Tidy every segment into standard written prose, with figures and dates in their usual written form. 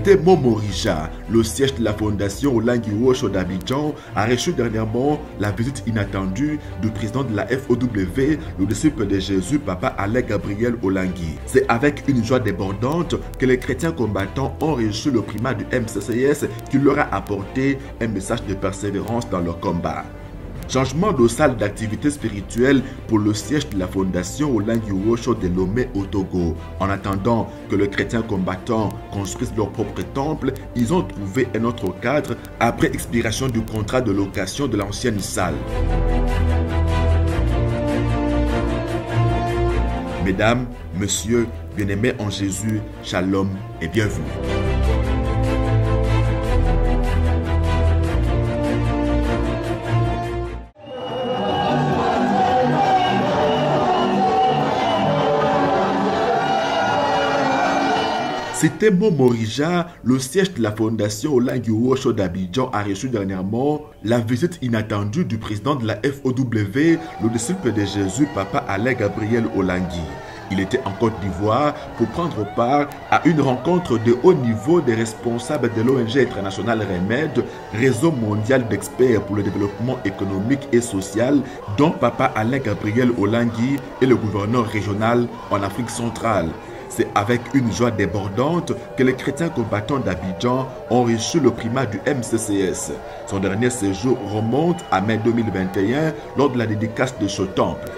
C'était Momorija. Le siège de la fondation Olangi Wosho d'Abidjan a reçu dernièrement la visite inattendue du président de la FOW, le disciple de Jésus, Papa Alain Gabriel Olangi. C'est avec une joie débordante que les chrétiens combattants ont reçu le primat du MCCS qui leur a apporté un message de persévérance dans leur combat. Changement de salle d'activité spirituelle pour le siège de la fondation Olangi Wosho de Lomé au Togo. En attendant que les chrétiens combattants construisent leur propre temple, ils ont trouvé un autre cadre après expiration du contrat de location de l'ancienne salle. Mesdames, Messieurs, bien-aimés en Jésus, Shalom et bienvenue. C'était Momorija, le siège de la fondation Olangi Wosho d'Abidjan a reçu dernièrement la visite inattendue du président de la FOW, le disciple de Jésus, Papa Alain Gabriel Olangi. Il était en Côte d'Ivoire pour prendre part à une rencontre de haut niveau des responsables de l'ONG internationale REMED, Réseau mondial d'experts pour le développement économique et social, dont Papa Alain Gabriel Olangi est le gouverneur régional en Afrique centrale. C'est avec une joie débordante que les chrétiens combattants d'Abidjan ont reçu le primat du MCCS. Son dernier séjour remonte à mai 2021 lors de la dédicace de ce temple.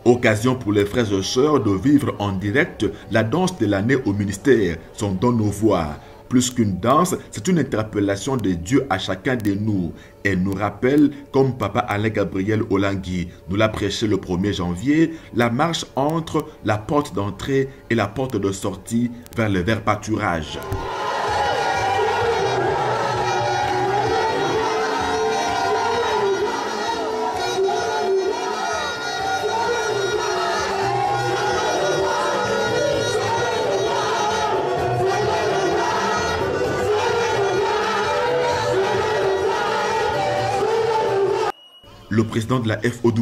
Occasion pour les frères et sœurs de vivre en direct la danse de l'année au ministère, son don aux voix. Plus qu'une danse, c'est une interpellation de Dieu à chacun de nous. Elle nous rappelle, comme Papa Alain Gabriel Olangi nous l'a prêché le 1er janvier, la marche entre la porte d'entrée et la porte de sortie vers le vert pâturage. Le président de la FOW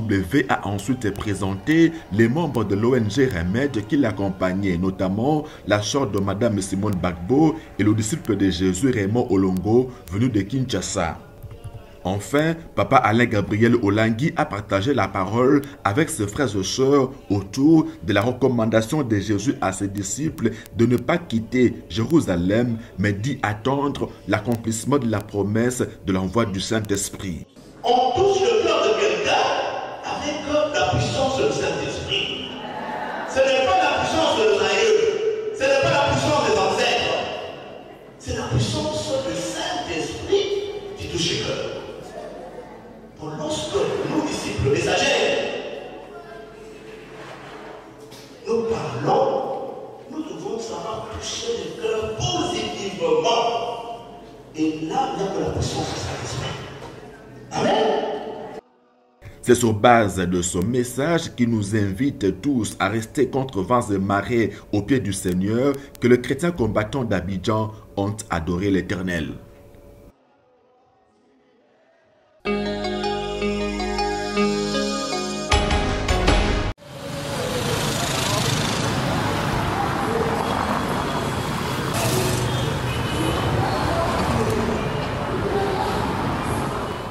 a ensuite présenté les membres de l'ONG REMED qui l'accompagnaient, notamment la sœur de Madame Simone Bagbo et le disciple de Jésus Raymond Olongo, venu de Kinshasa. Enfin, Papa Alain Gabriel Olangi a partagé la parole avec ses frères et sœurs autour de la recommandation de Jésus à ses disciples de ne pas quitter Jérusalem, mais d'y attendre l'accomplissement de la promesse de l'envoi du Saint-Esprit. On touche le cœur de quelqu'un avec la puissance du Saint-Esprit. Ce n'est pas la puissance de nos aïeux, ce n'est pas la puissance des ancêtres, c'est la puissance du Saint-Esprit qui touche le cœur. Pour lorsque nous, disciples messagers, nous parlons, nous devons savoir toucher le cœur positivement. Et là, il y a que la puissance du Saint-Esprit. Amen. C'est sur base de ce message qui nous invite tous à rester contre vents et marées au pied du Seigneur que les chrétiens combattants d'Abidjan ont adoré l'Éternel.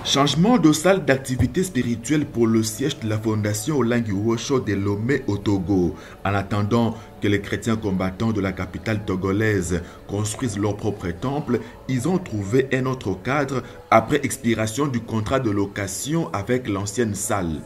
Changement de salle d'activité spirituelle pour le siège de la fondation Olangi Wosho de Lomé au Togo. En attendant que les chrétiens combattants de la capitale togolaise construisent leur propre temple, ils ont trouvé un autre cadre après expiration du contrat de location avec l'ancienne salle.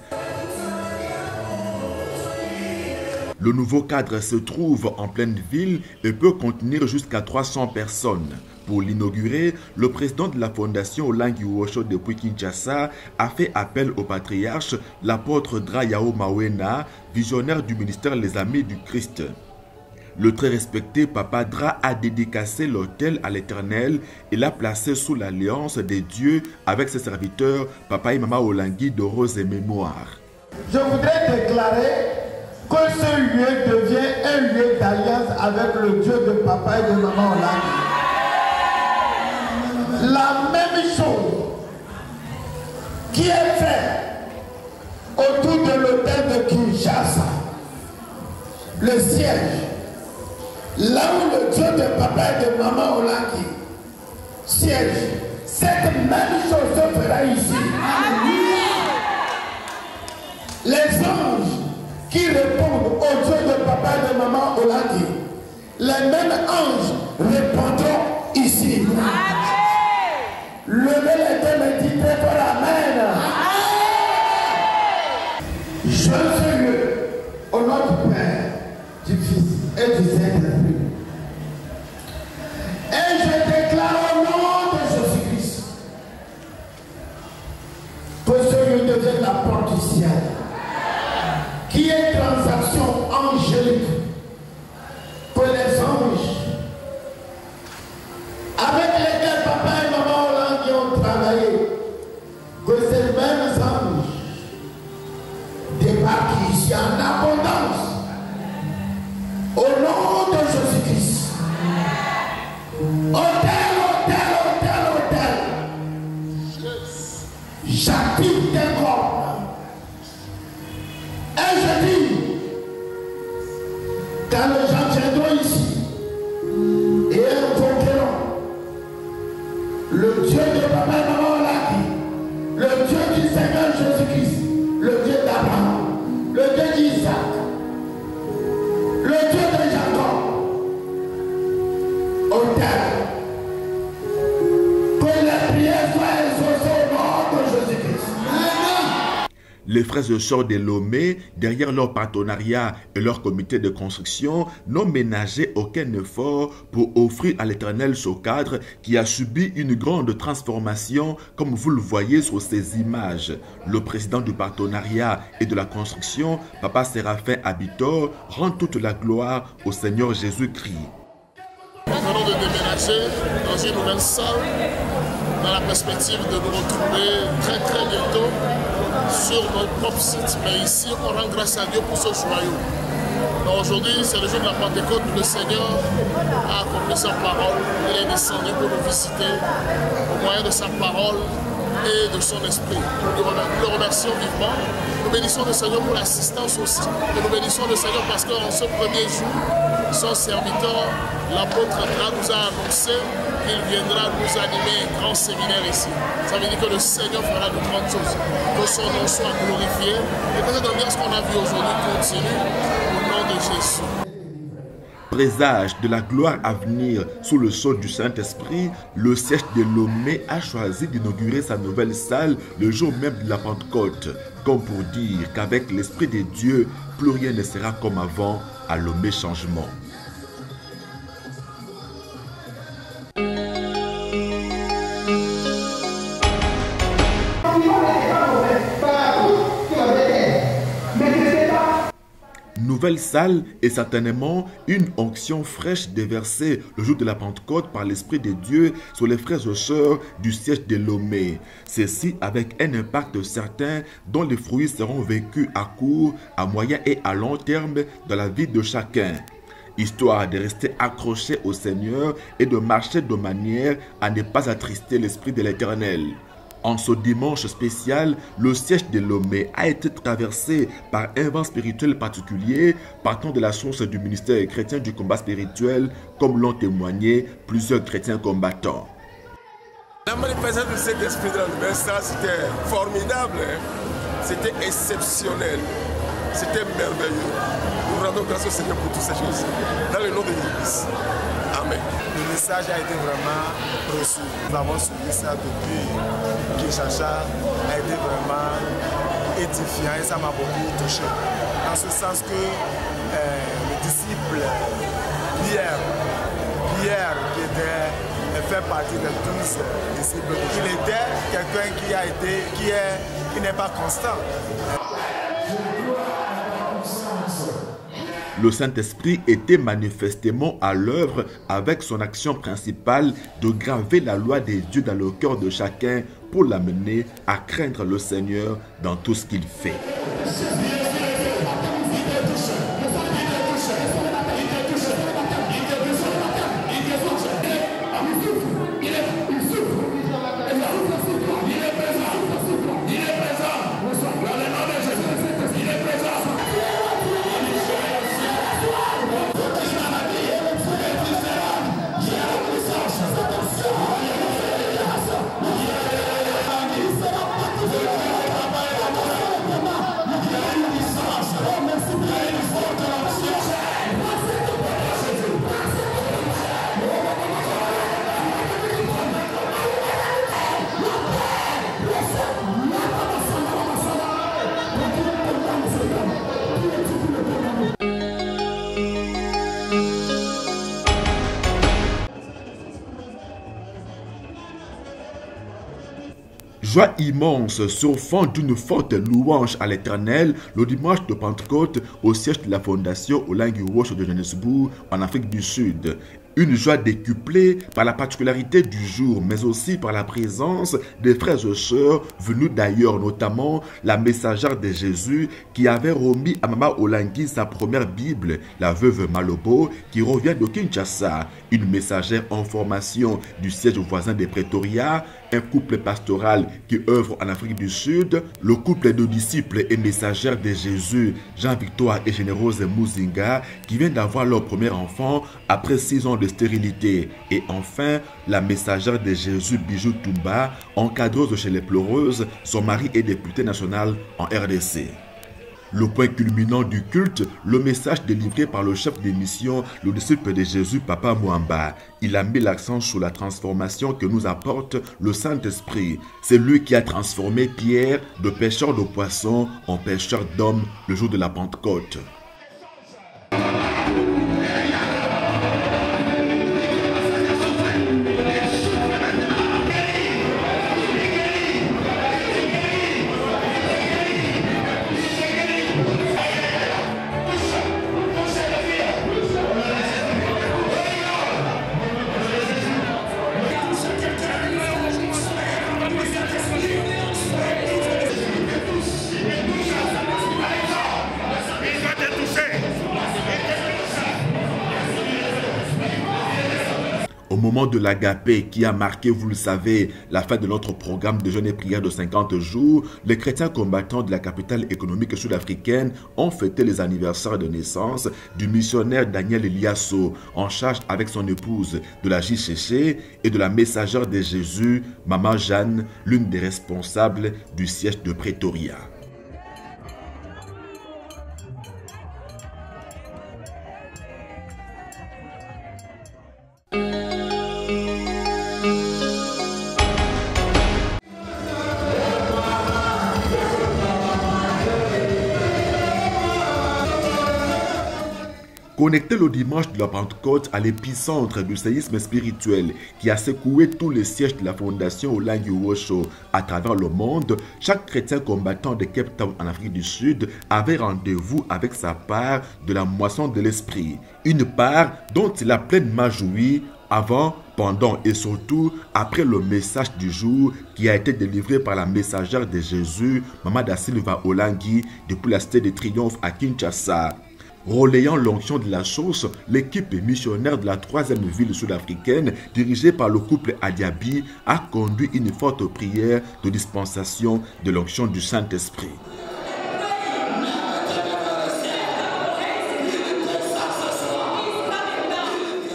Le nouveau cadre se trouve en pleine ville et peut contenir jusqu'à 300 personnes. Pour l'inaugurer, le président de la fondation Olangi Wosho depuis Kinshasa a fait appel au patriarche, l'apôtre Drayao Mawena, visionnaire du ministère Les Amis du Christ. Le très respecté Papa Dra a dédicacé l'autel à l'Éternel et l'a placé sous l'alliance des dieux avec ses serviteurs Papa et Mama Olangi de Rose et Mémoire. Je voudrais déclarer que ce lieu devienne un lieu d'alliance avec le Dieu de papa et de maman Olangi. La même chose qui est faite autour de l'hôtel de Kinshasa, le siège, là où le Dieu de papa et de maman Olangi siège, cette même chose se fera ici. Les anges qui répondent au Dieu de papa et de maman Olangi, les mêmes anges répondront ici. Levez les deux mains, dites très fort Amen. Je suis au nom du Père, du Fils et du Saint-Esprit. Et je déclare au nom de Jésus-Christ que ce lieu devienne la porte du ciel, qui est transaction angélique, que les anges avec lesquels papa et maman Olangi ont travaillé, que ces mêmes anges débarquent ici en abondance au nom de Jésus-Christ. Hôtel, hôtel, hôtel, hôtel. J'active tes corps. Et je dis, quand les gens viendront ici et invoqueront le Dieu de papa et maman Olangi, le Dieu du Seigneur Jésus-Christ, le Dieu d'Abraham, le Dieu d'Isaac, le Dieu de Jacob, autel, que les prières soient exaucées au nom de Jésus-Christ. Les frères et sœurs de Lomé, derrière leur partenariat et leur comité de construction, n'ont ménagé aucun effort pour offrir à l'Éternel ce cadre qui a subi une grande transformation, comme vous le voyez sur ces images. Le président du partenariat et de la construction, Papa Séraphin Abitor, rend toute la gloire au Seigneur Jésus-Christ. Nous venons de déménager dans une nouvelle salle, dans la perspective de nous retrouver très bientôt sur notre propre site. Mais ici, on rend grâce à Dieu pour ce joyau. Aujourd'hui, c'est le jour de la Pentecôte où le Seigneur a accompli sa parole. Il est descendu pour nous visiter au moyen de sa parole et de son esprit. Nous le remercions vivement. Nous bénissons le Seigneur pour l'assistance aussi. Et nous bénissons le Seigneur parce qu'en ce premier jour, son serviteur, l'apôtre Andra, nous a annoncé qu'il viendra nous animer un grand séminaire ici. Ça veut dire que le Seigneur fera de grandes choses. Que son nom soit glorifié. Et que cette ambiance qu'on a vue aujourd'hui continue au nom de Jésus. Présage de la gloire à venir sous le sceau du Saint-Esprit, le siège de Lomé a choisi d'inaugurer sa nouvelle salle le jour même de la Pentecôte, comme pour dire qu'avec l'Esprit de Dieu, plus rien ne sera comme avant à Lomé Changement. Nouvelle salle est certainement une onction fraîche déversée le jour de la Pentecôte par l'Esprit de Dieu sur les frères et sœurs du siège de Lomé. Ceci avec un impact certain dont les fruits seront vécus à court, à moyen et à long terme dans la vie de chacun. Histoire de rester accroché au Seigneur et de marcher de manière à ne pas attrister l'Esprit de l'Éternel. En ce dimanche spécial, le siège de Lomé a été traversé par un vent spirituel particulier partant de la source du ministère chrétien du combat spirituel, comme l'ont témoigné plusieurs chrétiens combattants. La manifestation du Saint-Esprit de la nouvelle salle, c'était formidable, hein? C'était exceptionnel, c'était merveilleux. Nous rendons grâce au Seigneur pour toutes ces choses, dans le nom de l'Église. Amen. Le message a été vraiment reçu. Nous avons suivi ça depuis Kinshasa, a été vraiment édifiant et ça m'a beaucoup touché. En ce sens que le disciple Pierre qui fait partie des 12 disciples, il était quelqu'un qui n'est pas constant. Le Saint-Esprit était manifestement à l'œuvre avec son action principale de graver la loi des dieux dans le cœur de chacun pour l'amener à craindre le Seigneur dans tout ce qu'il fait. Joie immense sur fond d'une forte louange à l'Éternel le dimanche de Pentecôte au siège de la Fondation Olingue Roche de Johannesburg en Afrique du Sud. Une joie décuplée par la particularité du jour, mais aussi par la présence des frères et sœurs venus d'ailleurs, notamment la messagère de Jésus qui avait remis à Mama Olingue sa première Bible, la veuve Malobo, qui revient de Kinshasa, une messagère en formation du siège voisin de Pretoria, un couple pastoral qui œuvre en Afrique du Sud, le couple de disciples et messagères de Jésus, Jean-Victoire et Générose Muzinga, qui viennent d'avoir leur premier enfant après 6 ans de stérilité. Et enfin, la messagère de Jésus, Bijou Toumba, encadreuse chez les pleureuses, son mari est député national en RDC. Le point culminant du culte, le message délivré par le chef des missions, le disciple de Jésus, Papa Mwamba. Il a mis l'accent sur la transformation que nous apporte le Saint-Esprit. C'est lui qui a transformé Pierre de pêcheur de poissons en pêcheur d'hommes le jour de la Pentecôte. Au moment de l'agapé qui a marqué, vous le savez, la fin de notre programme de jeûne et prière de 50 jours, les chrétiens combattants de la capitale économique sud-africaine ont fêté les anniversaires de naissance du missionnaire Daniel Eliasso, en charge avec son épouse de la JCC et de la messagère de Jésus, Maman Jeanne, l'une des responsables du siège de Pretoria. Connecté le dimanche de la Pentecôte à l'épicentre du séisme spirituel qui a secoué tous les sièges de la Fondation Olingue Wosho à travers le monde, chaque chrétien combattant de Cape Town en Afrique du Sud avait rendez-vous avec sa part de la moisson de l'esprit. Une part dont il a pleinement joui avant, pendant et surtout après le message du jour qui a été délivré par la messagère de Jésus, Maman Da Silva Olingue, depuis la cité de triomphe à Kinshasa. Relayant l'onction de la source, l'équipe missionnaire de la 3e ville sud-africaine, dirigée par le couple Adiabi, a conduit une forte prière de dispensation de l'onction du Saint-Esprit.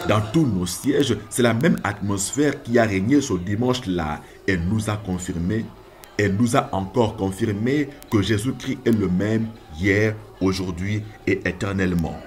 Dans tous nos sièges, c'est la même atmosphère qui a régné ce dimanche-là. Elle nous a confirmé, elle nous a encore confirmé que Jésus-Christ est le même hier, aujourd'hui et éternellement.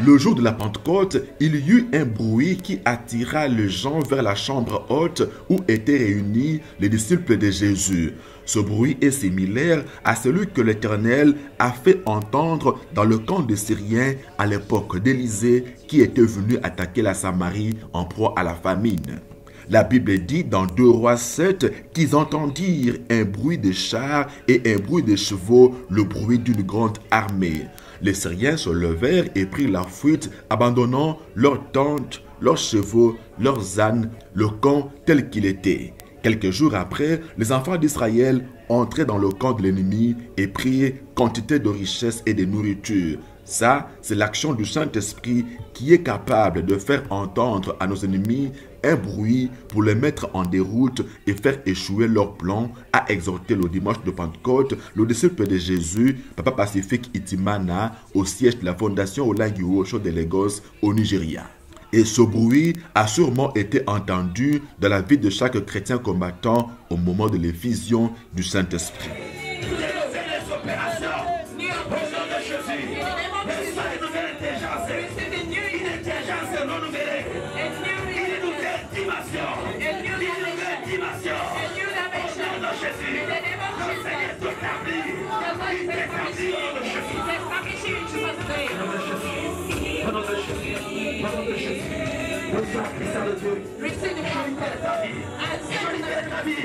Le jour de la Pentecôte, il y eut un bruit qui attira les gens vers la chambre haute où étaient réunis les disciples de Jésus. Ce bruit est similaire à celui que l'Éternel a fait entendre dans le camp des Syriens à l'époque d'Élisée qui était venu attaquer la Samarie en proie à la famine. La Bible dit dans 2 Rois 7 qu'ils entendirent un bruit de chars et un bruit de chevaux, le bruit d'une grande armée. Les Syriens se levèrent et prirent la fuite, abandonnant leurs tentes, leurs chevaux, leurs ânes, le camp tel qu'il était. Quelques jours après, les enfants d'Israël entraient dans le camp de l'ennemi et prirent quantité de richesses et de nourriture. Ça, c'est l'action du Saint-Esprit qui est capable de faire entendre à nos ennemis un bruit pour les mettre en déroute et faire échouer leurs plans, a exhorté le dimanche de Pentecôte le disciple de Jésus, Papa Pacifique Itimana, au siège de la Fondation Olingue Wosho de Lagos au Nigeria. Et ce bruit a sûrement été entendu dans la vie de chaque chrétien combattant au moment de l'effusion du Saint-Esprit. Reçois, puissant de Dieu. Receive the Je libère ta vie. Je libère ta vie.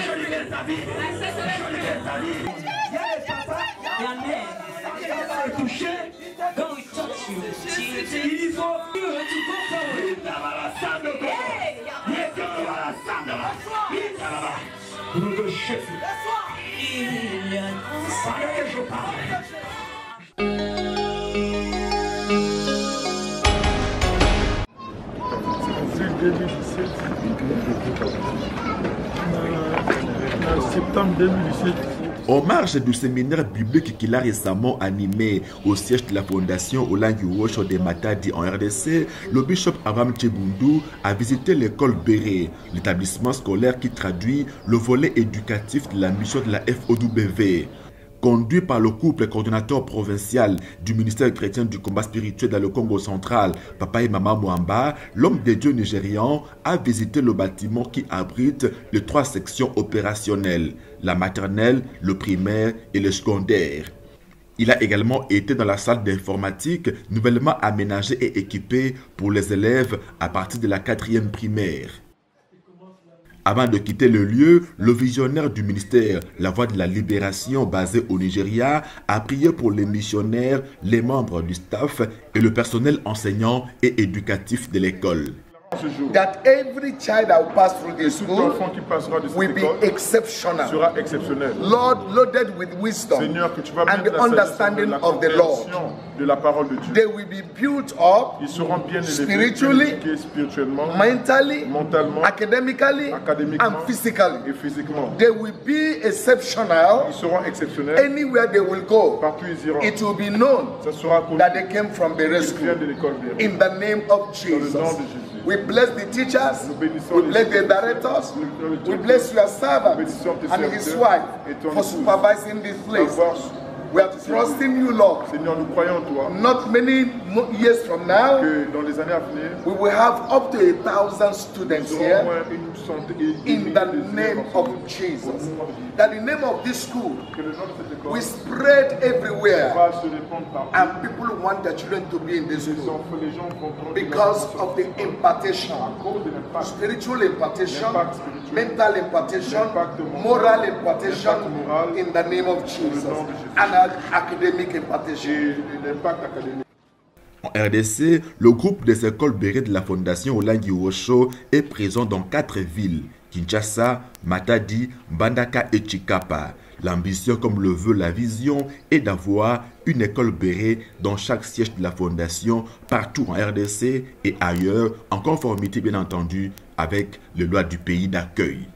Je libère ta vie. Je libère ta vie. Il y a les papas. Amen. Ils sont touchés. God will touch you. Ils ont You have to go forward. Nous de Jésus. Amen. Pendant que je parle. En septembre 2017. En marge du séminaire biblique qu'il a récemment animé au siège de la fondation Olangi Wosho de Matadi en RDC, le bishop Abraham Tchibundu a visité l'école Béré, l'établissement scolaire qui traduit le volet éducatif de la mission de la FOW. Conduit par le couple coordonnateur provincial du ministère chrétien du combat spirituel dans le Congo central, Papa et Maman Mwamba, l'homme de Dieu nigérian a visité le bâtiment qui abrite les 3 sections opérationnelles, la maternelle, le primaire et le secondaire. Il a également été dans la salle d'informatique nouvellement aménagée et équipée pour les élèves à partir de la 4e primaire. Avant de quitter le lieu, le visionnaire du ministère, la Voix de la Libération basé au Nigeria, a prié pour les missionnaires, les membres du staff et le personnel enseignant et éducatif de l'école. That every child that will pass through this Tout school enfant qui passera de cette will be école exceptional. sera exceptionnel. Lord, loaded with wisdom Seigneur, que tu vas and mettre the la understanding la of the Lord. compréhension de la parole de Dieu. They will be built up Ils seront bien élevés, spiritually, éduqués spirituellement, mentally, mentalement, academically, académiquement and physically. et physiquement. They will be exceptional Ils seront exceptionnels anywhere they will go. partout ils iront. It will be known Ça sera connu that they came from the qu'ils rescue. viennent de l'école Béré. In the name of Dans le Jesus. nom de Jésus. We bless the teachers, Nous bénissons we les bless the éducateurs, directors, nous we bless your servant bénissons tes and his serviteurs wife et ton for épouse. supervising this place. D'avoir We are trusting you, Lord. Seigneur, nous croyons en toi Not many years from now, que dans les années à venir, we will have up to 1,000 students nous aurons au here moins une centaine in the name of Jesus. That the name of this school que le nom de cette école will spread everywhere va se répandre partout. and people want their children to be in this school Les gens vont prendre because of the impartation. à cause de l'impact. Spiritual impartation, L'impact spirituel, mental impartation, l'impact moral, moral impartation l'impact moral, in the name of Jesus, nom de Jésus. and academic impartation. Et l'impact académique. En RDC, le groupe des écoles Béré de la fondation Olangi Wosho est présent dans 4 villes, Kinshasa, Matadi, Mbandaka et Chikapa. L'ambition, comme le veut la vision, est d'avoir une école Béré dans chaque siège de la fondation, partout en RDC et ailleurs, en conformité bien entendu avec les lois du pays d'accueil.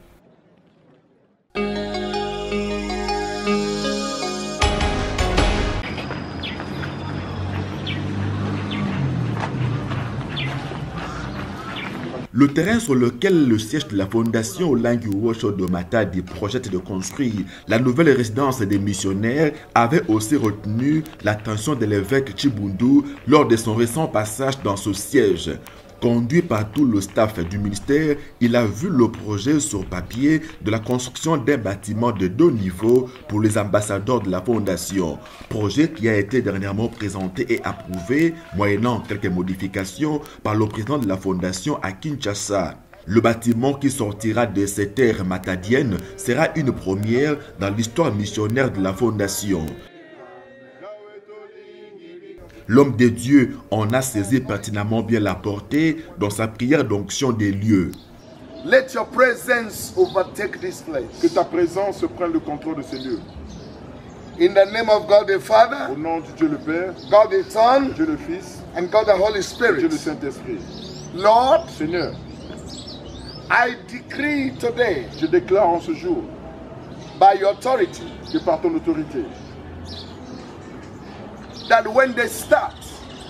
Le terrain sur lequel le siège de la fondation Olangi Wosho de Matadi projette de construire la nouvelle résidence des missionnaires avait aussi retenu l'attention de l'évêque Tchibundu lors de son récent passage dans ce siège. Conduit par tout le staff du ministère, il a vu le projet sur papier de la construction d'un bâtiment de 2 niveaux pour les ambassadeurs de la fondation. Projet qui a été dernièrement présenté et approuvé, moyennant quelques modifications, par le président de la fondation à Kinshasa. Le bâtiment qui sortira de ces terres matadiennes sera une première dans l'histoire missionnaire de la fondation. L'homme de Dieu en a saisi pertinemment bien la portée dans sa prière d'onction des lieux. Let your presence overtake this place. Que ta présence prenne le contrôle de ces lieux. In the name of God the Father, Au nom de Dieu le Père, God the Son, Dieu le Fils, and God the Holy Dieu Spirit. le Saint-Esprit. Lord, Seigneur, I decree today, je déclare en ce jour by your authority, que par ton autorité, that when they start,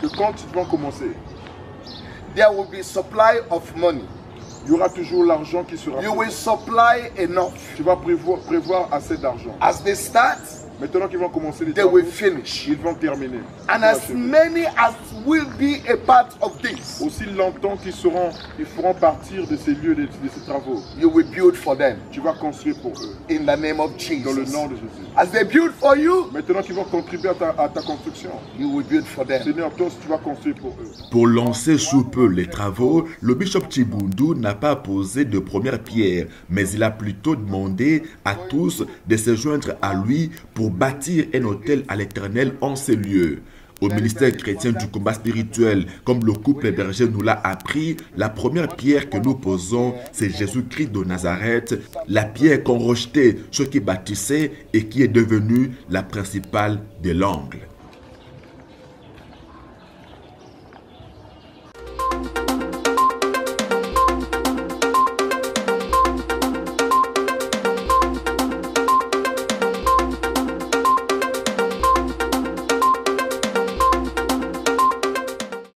que quand ils vont commencer, there will be supply of money. il y aura toujours l'argent qui sera You présent. will supply enough. Tu vas prévoir assez d'argent. As they start, Maintenant qu'ils vont commencer les they travaux, will finish. ils vont terminer. And Ils vont as achever. many as will be a part of this, Aussi longtemps qu'ils feront partir de ces lieux, de ces travaux, you will build for them. tu vas construire pour eux. In the name of Dans le Jesus. nom de Jésus. As they build for you, Maintenant qu'ils vont contribuer à ta construction, you will build for them. Seigneur, toi aussi tu vas construire pour eux. Pour lancer sous peu les travaux, le bishop Chibundu n'a pas posé de première pierre, mais il a plutôt demandé à tous de se joindre à lui pour bâtir un autel à l'Éternel en ces lieux. Au ministère chrétien du combat spirituel, comme le couple berger nous l'a appris, la première pierre que nous posons, c'est Jésus-Christ de Nazareth, la pierre qu'ont rejeté ceux qui bâtissaient et qui est devenue la principale de l'angle.